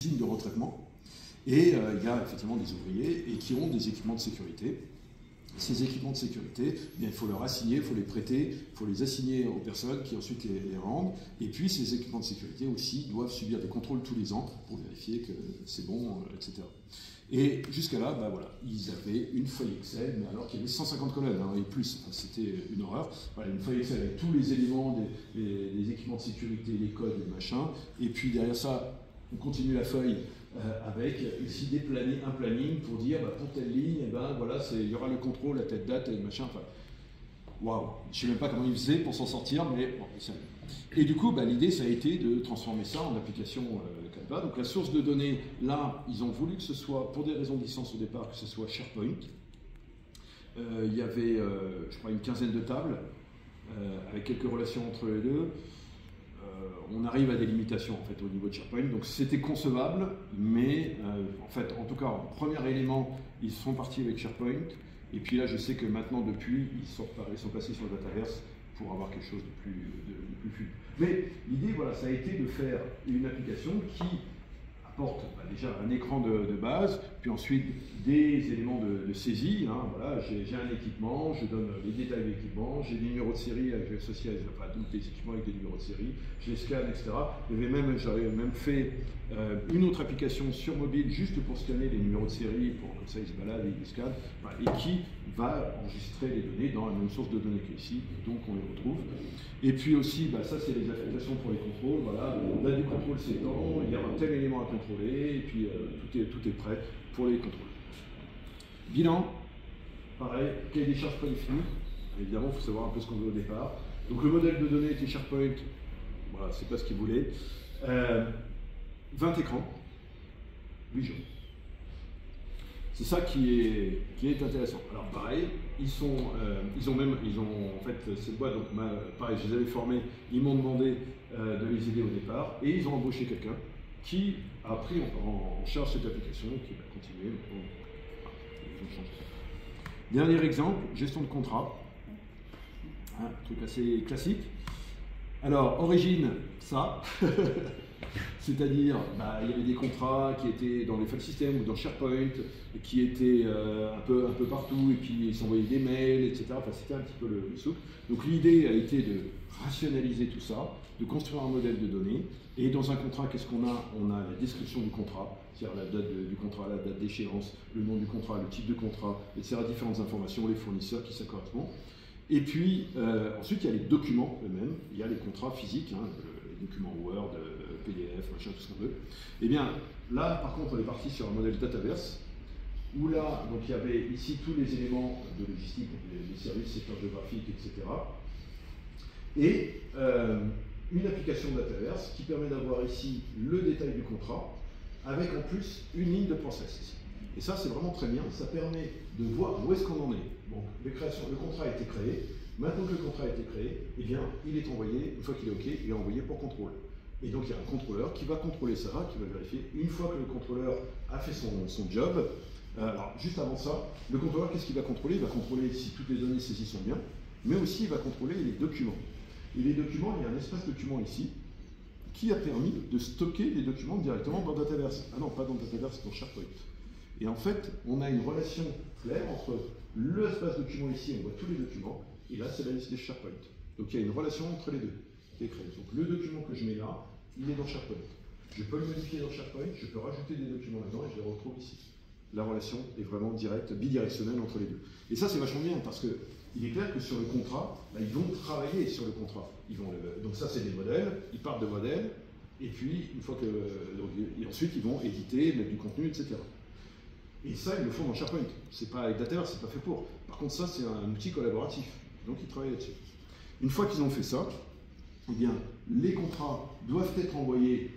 usine de retraitement. Et il y a effectivement des ouvriers et qui ont des équipements de sécurité. Ces équipements de sécurité, eh bien, il faut leur assigner, il faut les prêter, il faut les assigner aux personnes qui ensuite les rendent. Et puis ces équipements de sécurité aussi doivent subir des contrôles tous les ans pour vérifier que c'est bon, etc. Et jusqu'à là, bah voilà, ils avaient une feuille Excel, mais alors qu'il y avait 150 colonnes, hein, et plus, enfin, c'était une horreur. Voilà, une feuille Excel avec tous les éléments, des équipements de sécurité, les codes, les machins. Et puis derrière ça, on continue la feuille avec ici un planning pour dire bah, pour telle ligne, eh ben, voilà, il y aura le contrôle à telle date, et machin. Enfin, waouh, je ne sais même pas comment ils faisaient pour s'en sortir, mais bon, ça. Et du coup, bah, l'idée, ça a été de transformer ça en application Canva. Donc la source de données, là, ils ont voulu que ce soit, pour des raisons de licence au départ, que ce soit SharePoint. Il y avait, je crois, une quinzaine de tables, avec quelques relations entre les deux. On arrive à des limitations en fait au niveau de SharePoint, donc c'était concevable, mais en fait, en tout cas, en premier élément, ils sont partis avec SharePoint, et puis là, je sais que maintenant, depuis, ils sont passés sur le Dataverse pour avoir quelque chose de plus fluide. Mais l'idée, voilà, ça a été de faire une application qui apporte déjà un écran de base, puis ensuite des éléments de saisie. Hein, voilà, j'ai un équipement, je donne les détails de l'équipement, j'ai des numéros de série associés, enfin tous les équipements avec des numéros de série, je les scanne, etc. J'avais même fait une autre application sur mobile juste pour scanner les numéros de série, pour comme ça ils se baladent et ils les scannent, voilà, et qui va enregistrer les données dans la même source de données qu'ici, donc on les retrouve. Et puis aussi, bah, ça c'est les affectations pour les contrôles, voilà, là du contrôle s'étend, il y a un tel élément à contrôler, et puis tout est prêt pour les contrôles. Bilan, pareil, cahier des charges prédéfini, évidemment il faut savoir un peu ce qu'on veut au départ. Donc le modèle de données était SharePoint, voilà, c'est pas ce qu'il voulait. 20 écrans, 8 jours. C'est ça qui est intéressant. Alors pareil, ils ont en fait cette boîte, donc pareil, je les avais formés, ils m'ont demandé de les aider au départ, et ils ont embauché quelqu'un qui a pris en charge cette application, qui va continuer. Dernier exemple, gestion de contrat, un truc assez classique. Alors, origine, ça, c'est-à-dire, bah, il y avait des contrats qui étaient dans les file systems ou dans SharePoint, qui étaient un peu partout, et puis ils s'envoyaient des mails, etc. Enfin, c'était un petit peu le souk. Donc l'idée a été de rationaliser tout ça, de construire un modèle de données, et dans un contrat, qu'est-ce qu'on a? On a la description du contrat, c'est-à-dire la date du contrat, la date d'échéance, le nom du contrat, le type de contrat, etc. Différentes informations, les fournisseurs qui ça correspond. Et puis, ensuite, il y a les documents eux-mêmes, il y a les contrats physiques, hein, les documents Word, PDF, machin, tout ce qu'on veut. Et bien, là, par contre, on est parti sur un modèle Dataverse, où là, donc il y avait ici tous les éléments de logistique, les services, secteurs géographiques, etc. Et une application Dataverse qui permet d'avoir ici le détail du contrat, avec en plus une ligne de process ici. Et ça, c'est vraiment très bien, ça permet de voir où est-ce qu'on en est. Donc, le contrat a été créé, maintenant que le contrat a été créé, eh bien, il est envoyé, une fois qu'il est OK, il est envoyé pour contrôle. Et donc, il y a un contrôleur qui va contrôler ça, qui va vérifier. Une fois que le contrôleur a fait son job, alors, juste avant ça, le contrôleur, qu'est-ce qu'il va contrôler? Il va contrôler si toutes les données saisies sont bien, mais aussi il va contrôler les documents. Et les documents, il y a un espace document ici, qui a permis de stocker les documents directement dans Dataverse. Ah non, pas dans Dataverse, dans SharePoint. Et en fait, on a une relation claire entre l'espace document ici, on voit tous les documents, et là, c'est la liste des SharePoint. Donc il y a une relation entre les deux qui est créée. Donc le document que je mets là, il est dans SharePoint. Je peux le modifier dans SharePoint, je peux rajouter des documents là-dedans et je les retrouve ici. La relation est vraiment directe, bidirectionnelle entre les deux. Et ça, c'est vachement bien parce que il est clair que sur le contrat, bah, ils vont travailler sur le contrat. Donc ça, c'est des modèles, ils partent de modèles, et puis une fois que, et ensuite, ils vont éditer, mettre du contenu, etc. Et ça, ils le font dans SharePoint. C'est pas avec Dataverse, c'est pas fait pour. Par contre, ça, c'est un outil collaboratif. Donc, ils travaillent là-dessus. Une fois qu'ils ont fait ça, eh bien, les contrats doivent être envoyés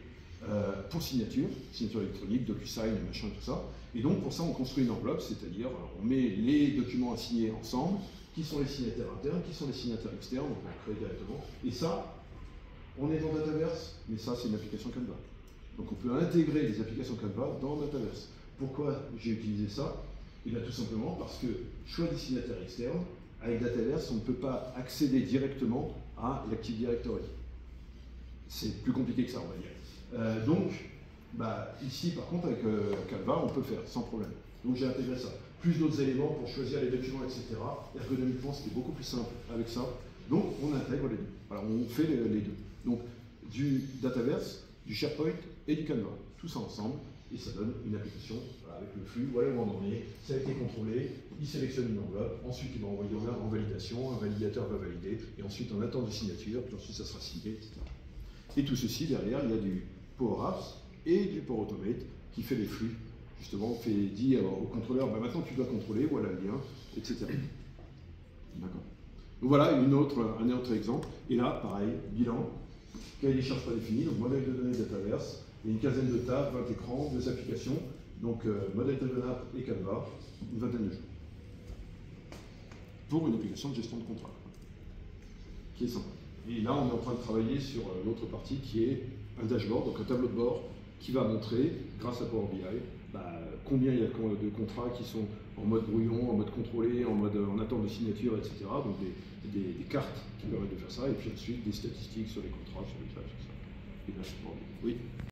pour signature électronique, DocuSign, machin, tout ça. Et donc, pour ça, on construit une enveloppe, c'est-à-dire, on met les documents à signer ensemble, qui sont les signataires internes, qui sont les signataires externes, on va créer directement. Et ça, on est dans Dataverse, mais ça, c'est une application Canva. Donc, on peut intégrer les applications Canva dans Dataverse. Pourquoi j'ai utilisé ça? Et bien tout simplement parce que choix destinataire externe, avec Dataverse, on ne peut pas accéder directement à l'Active Directory. C'est plus compliqué que ça, on va dire. Donc, Bah, ici, par contre, avec Canva, on peut le faire sans problème. Donc j'ai intégré ça. Plus d'autres éléments pour choisir les documents, etc. Ergonomiquement, c'était beaucoup plus simple avec ça. Donc on intègre les deux. Voilà, on fait les deux. Donc du Dataverse, du SharePoint et du Canva. Tout ça ensemble. Et ça donne une application voilà, avec le flux. Voilà où on en est. Ça a été contrôlé. Il sélectionne une enveloppe. Ensuite, il va envoyer en validation. Un validateur va valider. Et ensuite, on attend de signature. Puis ensuite, ça sera signé, etc. Et tout ceci, derrière, il y a du Power Apps et du Power Automate qui fait les flux. Justement, dit au contrôleur, bah maintenant tu dois contrôler, voilà le lien, etc. D'accord. Donc voilà un autre exemple. Et là, pareil, bilan, cahier des charges pas défini, donc modèle de données Dataverse, et une quinzaine de tables, 20 écrans, 2 applications, donc modèle de app et Canva, une vingtaine de jours. Pour une application de gestion de contrat, qui est sympa. Et là, on est en train de travailler sur l'autre partie qui est un dashboard, donc un tableau de bord qui va montrer, grâce à Power BI, combien il y a de contrats qui sont en mode brouillon, en mode contrôlé, en attente de signature, etc. Donc des cartes qui permettent de faire ça, et puis ensuite des statistiques sur les contrats, sur les tâches, tout ça. Et là, oui.